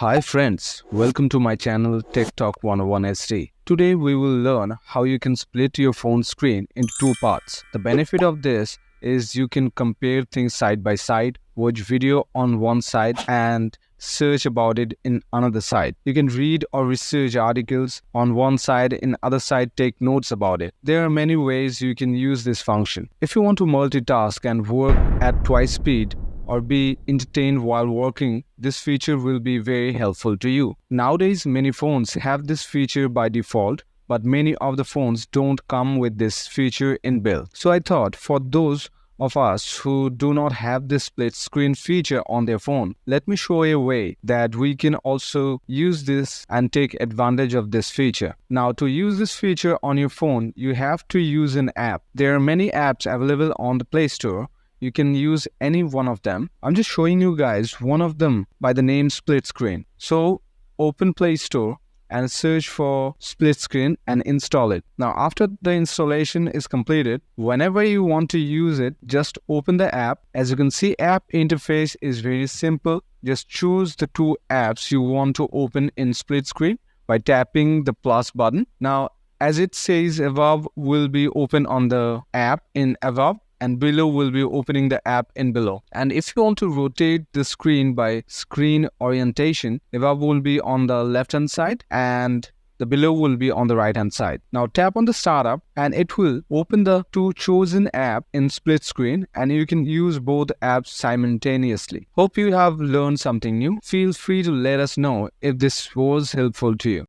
Hi friends, welcome to my channel Tech Talk 101 SD. Today we will learn how you can split your phone screen into two parts. The benefit of this is you can compare things side by side, watch video on one side and search about it in another side. You can read or research articles on one side, in other side take notes about it. There are many ways you can use this function. If you want to multitask and work at twice speed, or be entertained while working, this feature will be very helpful to you. Nowadays, many phones have this feature by default, but many of the phones don't come with this feature inbuilt. So I thought for those of us who do not have this split screen feature on their phone, let me show you a way that we can also use this and take advantage of this feature. Now, to use this feature on your phone, you have to use an app. There are many apps available on the Play Store. You can use any one of them. I'm just showing you guys one of them by the name Split Screen. So open Play Store and search for Split Screen and install it. Now after the installation is completed, whenever you want to use it, just open the app. As you can see, app interface is very simple. Just choose the two apps you want to open in Split Screen by tapping the plus button. Now as it says above, will be open on the app in above, and below will be opening the app in below. And if you want to rotate the screen by screen orientation, the above will be on the left hand side and the below will be on the right hand side. Now tap on the startup and it will open the two chosen app in split screen, and you can use both apps simultaneously. Hope you have learned something new. Feel free to let us know if this was helpful to you.